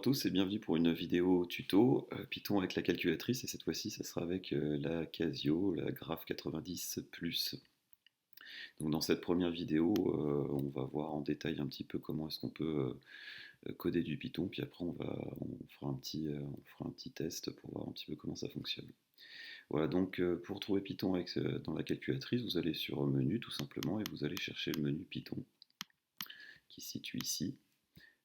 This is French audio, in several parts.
tous et bienvenue pour une vidéo tuto Python avec la calculatrice et cette fois-ci ça sera avec la Casio, la Graph 90 Plus. Donc dans cette première vidéo on va voir en détail un petit peu comment est-ce qu'on peut coder du Python puis après on fera un petit test pour voir un petit peu comment ça fonctionne. Voilà donc pour trouver Python dans la calculatrice vous allez sur menu tout simplement et vous allez chercher le menu Python qui se situe ici.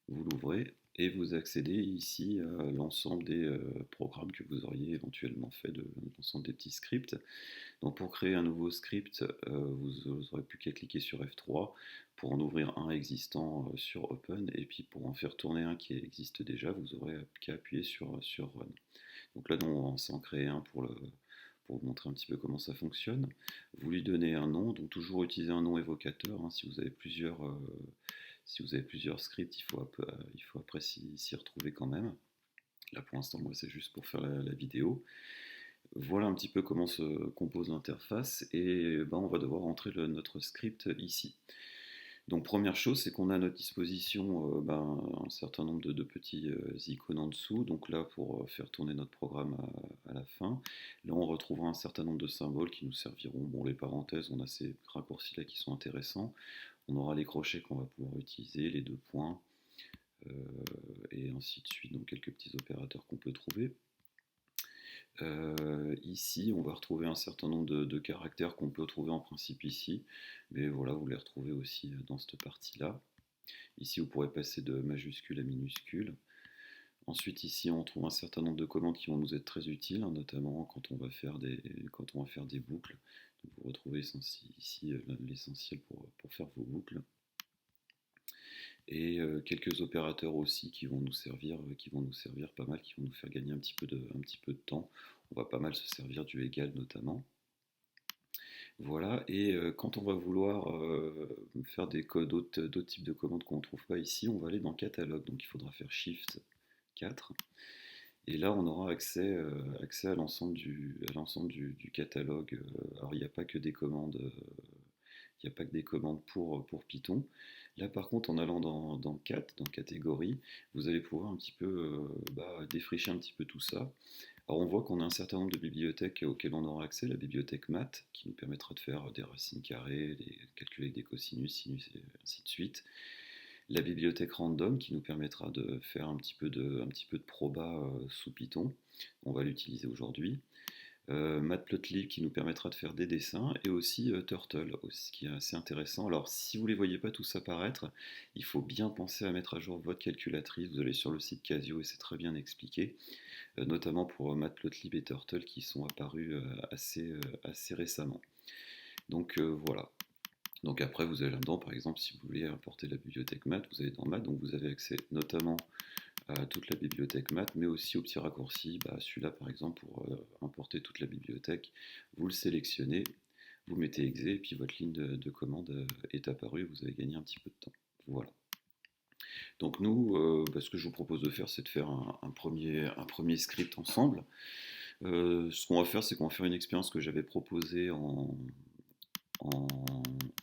Vous l'ouvrez et vous accédez ici à l'ensemble des programmes que vous auriez éventuellement fait de l'ensemble des petits scripts. Donc pour créer un nouveau script, vous aurez plus qu'à cliquer sur F3 pour en ouvrir un existant sur Open et puis pour en faire tourner un qui existe déjà, vous aurez qu'à appuyer sur Run. Donc là, on s'en crée un pour vous montrer un petit peu comment ça fonctionne. Vous lui donnez un nom, donc toujours utiliser un nom évocateur. Hein, si vous avez plusieurs scripts, il faut après s'y retrouver quand même. Là pour l'instant, moi c'est juste pour faire la vidéo. Voilà un petit peu comment se compose l'interface et ben, on va devoir entrer notre script ici. Donc première chose, c'est qu'on a à notre disposition un certain nombre de petits icônes en dessous. Donc là, pour faire tourner notre programme à la fin, là on retrouvera un certain nombre de symboles qui nous serviront. Bon, les parenthèses, on a ces raccourcis là qui sont intéressants. On aura les crochets qu'on va pouvoir utiliser, les deux points, euh, et ainsi de suite. Donc quelques petits opérateurs qu'on peut trouver. Ici, on va retrouver un certain nombre de caractères qu'on peut trouver en principe ici, mais voilà, vous les retrouvez aussi dans cette partie-là. Ici, vous pourrez passer de majuscule à minuscule. Ensuite, ici, on trouve un certain nombre de commandes qui vont nous être très utiles, hein, notamment quand on va faire des boucles. Donc, vous retrouvez ici l'essentiel pour faire vos boucles. Et quelques opérateurs aussi qui vont nous servir pas mal, qui vont nous faire gagner un petit peu de temps. On va pas mal se servir du égal notamment. Voilà, et quand on va vouloir faire d'autres types de commandes qu'on ne trouve pas ici, on va aller dans Catalogue. Donc il faudra faire Shift 4. Et là, on aura accès à l'ensemble du catalogue. Alors, il n'y a pas que des commandes. Il n'y a pas que des commandes pour Python. Là, par contre, en allant dans Cat, dans catégorie, vous allez pouvoir un petit peu défricher un petit peu tout ça. Alors, on voit qu'on a un certain nombre de bibliothèques auxquelles on aura accès. La bibliothèque math, qui nous permettra de faire des racines carrées, calculer des cosinus, sinus, et ainsi de suite. La bibliothèque random, qui nous permettra de faire un petit peu de proba sous Python. On va l'utiliser aujourd'hui. Matplotlib qui nous permettra de faire des dessins et aussi Turtle, aussi, qui est assez intéressant. Alors si vous ne les voyez pas tous apparaître, il faut bien penser à mettre à jour votre calculatrice. Vous allez sur le site Casio et c'est très bien expliqué, notamment pour Matplotlib et Turtle qui sont apparus assez récemment. Donc voilà. Donc après vous allez là-dedans, par exemple si vous voulez importer la bibliothèque math, vous allez dans math, donc vous avez accès notamment à toute la bibliothèque math, mais aussi au petit raccourci, celui-là par exemple pour importer toute la bibliothèque, vous le sélectionnez, vous mettez exe et puis votre ligne de commande est apparue, vous avez gagné un petit peu de temps. Voilà. Donc nous, ce que je vous propose de faire, c'est de faire un premier script ensemble. Ce qu'on va faire, c'est qu'on va faire une expérience que j'avais proposée en,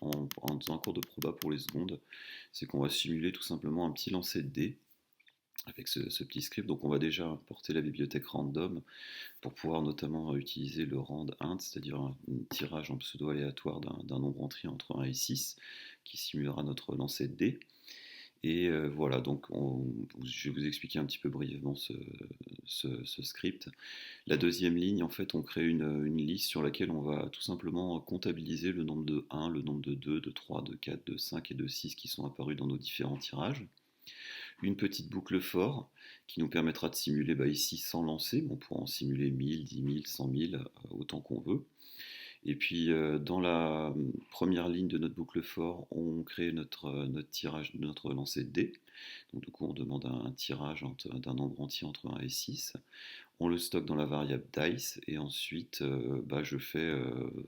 dans un cours de proba pour les secondes, c'est qu'on va simuler tout simplement un petit lancer de dés avec ce petit script. Donc on va déjà importer la bibliothèque random pour pouvoir notamment utiliser le rand int, c'est-à-dire un tirage en pseudo aléatoire d'un nombre entier entre 1 et 6 qui simulera notre lancer de dés. Et voilà, donc je vais vous expliquer un petit peu brièvement ce script. La deuxième ligne, en fait, on crée une liste sur laquelle on va tout simplement comptabiliser le nombre de 1, le nombre de 2, de 3, de 4, de 5 et de 6 qui sont apparus dans nos différents tirages. Une petite boucle for qui nous permettra de simuler ici 100 lancers, on pourra en simuler 1000, 10 000, 100 000, autant qu'on veut. Et puis dans la première ligne de notre boucle for, on crée notre tirage, notre lancer de dés. Donc du coup on demande un tirage d'un nombre entier entre 1 et 6. On le stocke dans la variable dice et ensuite je fais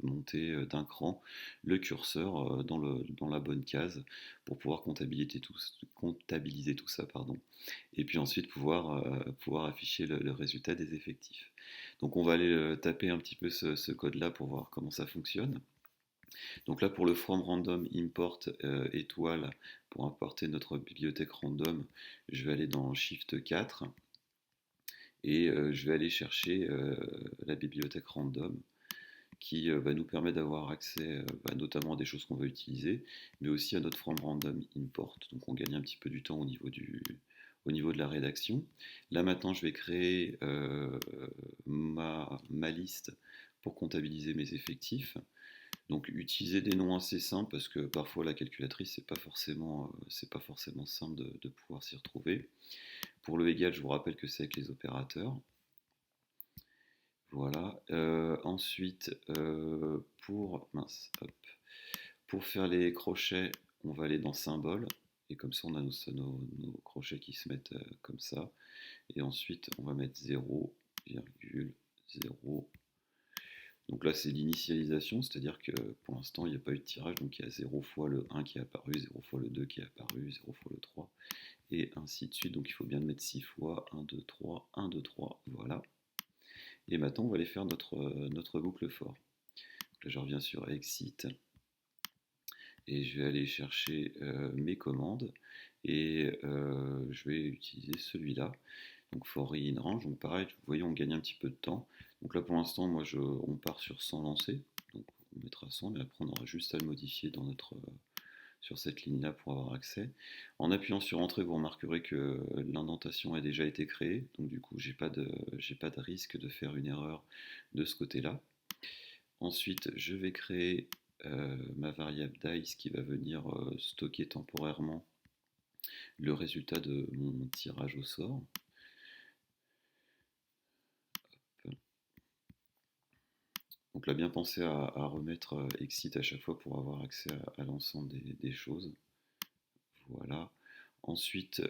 monter d'un cran le curseur dans la bonne case pour pouvoir comptabiliser tout ça. Et puis ensuite pouvoir afficher le résultat des effectifs. Donc on va aller taper un petit peu ce code-là pour voir comment ça fonctionne. Donc là, pour le from random import étoile, pour importer notre bibliothèque random, je vais aller dans Shift 4 et je vais aller chercher la bibliothèque random qui va nous permettre d'avoir accès notamment à des choses qu'on va utiliser, mais aussi à notre from random import. Donc on gagne un petit peu du temps au niveau de la rédaction. Là maintenant, je vais créer ma liste pour comptabiliser mes effectifs. Donc utiliser des noms assez simples parce que parfois la calculatrice c'est pas forcément simple de pouvoir s'y retrouver. Pour le égal, je vous rappelle que c'est avec les opérateurs. Voilà. Ensuite, pour faire les crochets, on va aller dans symbole. Et comme ça, on a nos crochets qui se mettent comme ça. Et ensuite, on va mettre 0,0. Donc là, c'est l'initialisation, c'est-à-dire que pour l'instant, il n'y a pas eu de tirage. Donc il y a 0 fois le 1 qui est apparu, 0 fois le 2 qui est apparu, 0 fois le 3, et ainsi de suite. Donc il faut bien le mettre 6 fois. 1, 2, 3, 1, 2, 3. Voilà. Et maintenant, on va aller faire notre boucle for. Donc là, je reviens sur Exit et je vais aller chercher mes commandes et je vais utiliser celui-là. Donc for in range, donc pareil, vous voyez, on gagne un petit peu de temps. Donc là, pour l'instant, on part sur 100 lancés. Donc on mettra 100, mais après, on aura juste à le modifier sur cette ligne-là pour avoir accès. En appuyant sur Entrée, vous remarquerez que l'indentation a déjà été créée. Donc du coup, j'ai pas de risque de faire une erreur de ce côté-là. Ensuite, je vais créer ma variable dice qui va venir stocker temporairement le résultat de mon tirage au sort. Donc là, bien penser à remettre exit à chaque fois pour avoir accès à l'ensemble des choses. Voilà. Ensuite,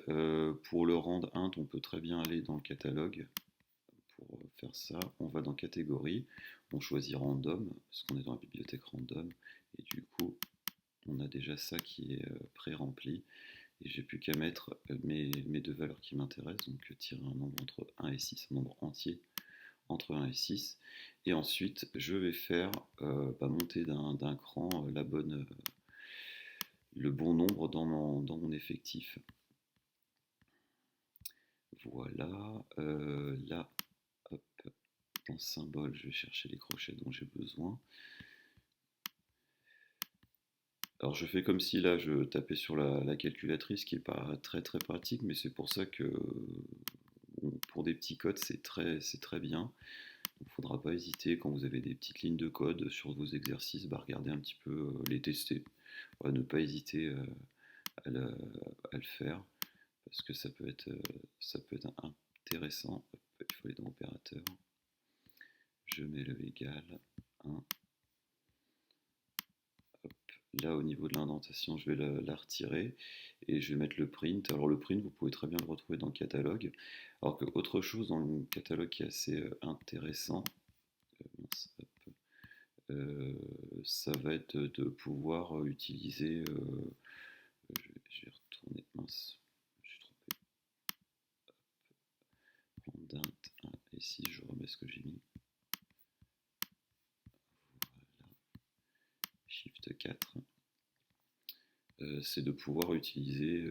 pour le rand int, on peut très bien aller dans le catalogue. Pour faire ça, on va dans catégorie, on choisit random, parce qu'on est dans la bibliothèque random, et du coup, on a déjà ça qui est pré-rempli. Et j'ai plus qu'à mettre mes deux valeurs qui m'intéressent, donc tirer un nombre entre 1 et 6, un nombre entier entre 1 et 6. Et ensuite, je vais faire monter d'un cran le bon nombre dans mon effectif. Voilà. Là, hop, dans symbole, je vais chercher les crochets dont j'ai besoin. Alors je fais comme si là je tapais sur la calculatrice, qui n'est pas très très pratique, mais c'est pour ça que pour des petits codes c'est très bien. Il ne faudra pas hésiter quand vous avez des petites lignes de code sur vos exercices, regarder un petit peu, les tester. Ne pas hésiter à, le, à, le, faire parce que ça peut être intéressant. Il faut aller dans opérateur. Je mets le égal 1. Là, au niveau de l'indentation, je vais la retirer et je vais mettre le print. Alors, le print, vous pouvez très bien le retrouver dans le catalogue. Alors que autre chose dans le catalogue qui est assez intéressant, ça va être de pouvoir utiliser. Je vais retourner. Mince, je suis trompé. Randint 1 et 6, je remets ce que j'ai mis. Voilà. Shift 4. C'est de pouvoir utiliser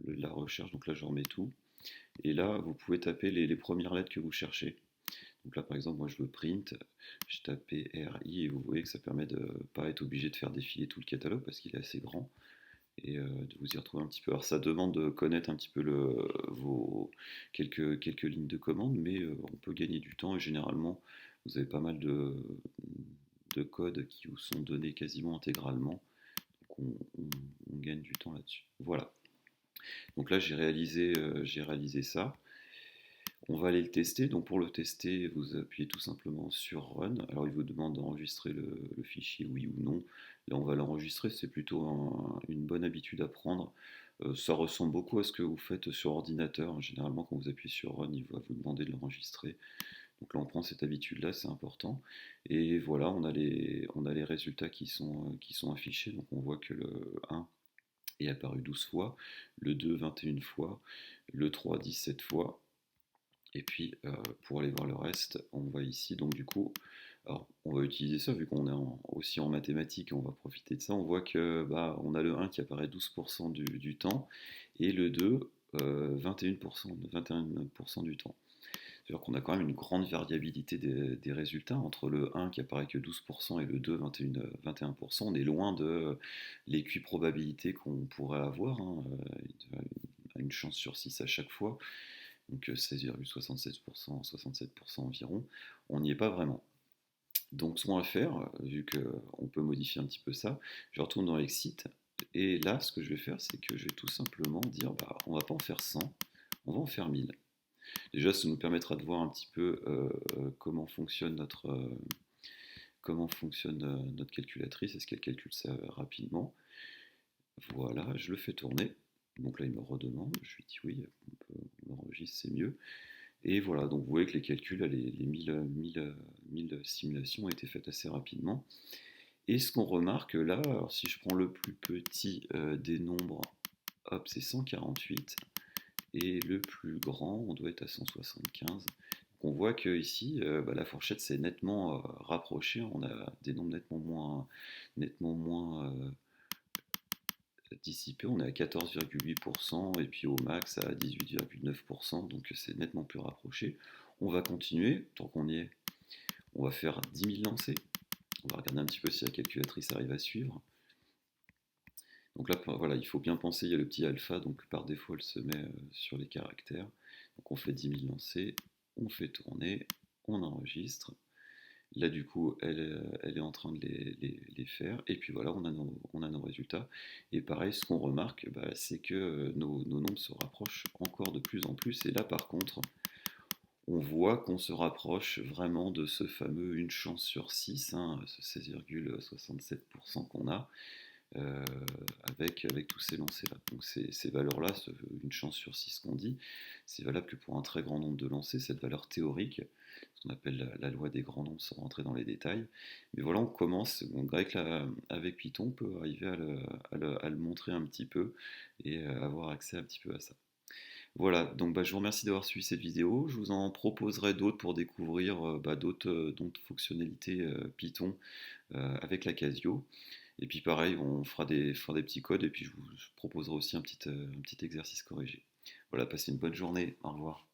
la recherche. Donc là, je remets tout. Et là, vous pouvez taper les premières lettres que vous cherchez. Donc là, par exemple, moi, je veux print. Je tapais RI et vous voyez que ça permet de ne pas être obligé de faire défiler tout le catalogue parce qu'il est assez grand et de vous y retrouver un petit peu. Alors, ça demande de connaître un petit peu vos quelques lignes de commande, mais on peut gagner du temps et généralement, vous avez pas mal de codes qui vous sont donnés quasiment intégralement. Donc, on gagne du temps là-dessus. Voilà. Donc là, j'ai réalisé ça. On va aller le tester. Donc pour le tester, vous appuyez tout simplement sur Run. Alors il vous demande d'enregistrer le fichier, oui ou non. Là, on va l'enregistrer. C'est plutôt une bonne habitude à prendre. Ça ressemble beaucoup à ce que vous faites sur ordinateur. Généralement, quand vous appuyez sur Run, il va vous demander de l'enregistrer. Donc là, on prend cette habitude-là, c'est important. Et voilà, on a les résultats qui sont affichés. Donc on voit que le 1 est apparu 12 fois, le 2 21 fois, le 3 17 fois. Et puis pour aller voir le reste, on voit ici, donc du coup, Alors, on va utiliser ça, vu qu'on est aussi en mathématiques, on va profiter de ça. On voit que bah, on a le 1 qui apparaît 12% du temps et le 2 21% du temps. C'est-à-dire qu'on a quand même une grande variabilité des résultats entre le 1 qui apparaît que 12% et le 2, 21%. On est loin de l'équiprobabilité qu'on pourrait avoir, hein, une chance sur 6 à chaque fois, donc 16,67%, 67% environ. On n'y est pas vraiment. Donc, ce qu'on va faire, vu qu'on peut modifier un petit peu ça, je retourne dans Exit. Et là, ce que je vais faire, c'est que je vais tout simplement dire, bah, on va pas en faire 100, on va en faire 1000. Déjà, ça nous permettra de voir un petit peu comment fonctionne notre calculatrice. Est-ce qu'elle calcule ça rapidement? Voilà, je le fais tourner. Donc là, il me redemande. Je lui dis oui, on enregistre, c'est mieux. Et voilà, donc vous voyez que les calculs, les 1000 simulations ont été faites assez rapidement. Et ce qu'on remarque là, alors si je prends le plus petit des nombres, hop, c'est 148. Et le plus grand, on doit être à 175. Donc on voit que ici, bah, la fourchette s'est nettement rapprochée. On a des nombres nettement moins dissipés. On est à 14,8% et puis au max à 18,9%. Donc c'est nettement plus rapproché. On va continuer, tant qu'on y est. On va faire 10 000 lancers. On va regarder un petit peu si la calculatrice arrive à suivre. Donc là, voilà, il faut bien penser, il y a le petit alpha, donc par défaut, elle se met sur les caractères. Donc on fait 10 000 lancers, on fait tourner, on enregistre. Là, du coup, elle est en train de les faire. Et puis voilà, on a nos résultats. Et pareil, ce qu'on remarque, bah, c'est que nos nombres se rapprochent encore de plus en plus. Et là, par contre, on voit qu'on se rapproche vraiment de ce fameux une chance sur 6, hein, ce 16,67% qu'on a. euh, avec tous ces lancers-là. Donc ces valeurs-là, une chance sur 6 qu'on dit, c'est valable que pour un très grand nombre de lancers, cette valeur théorique, ce qu'on appelle la loi des grands nombres sans rentrer dans les détails. Mais voilà, on commence, donc avec Python, on peut arriver à le montrer un petit peu et avoir accès un petit peu à ça. Voilà, donc bah, je vous remercie d'avoir suivi cette vidéo. Je vous en proposerai d'autres pour découvrir d'autres fonctionnalités Python avec la Casio. Et puis pareil, on fera des petits codes et puis je vous proposerai aussi un petit exercice corrigé. Voilà, passez une bonne journée. Au revoir.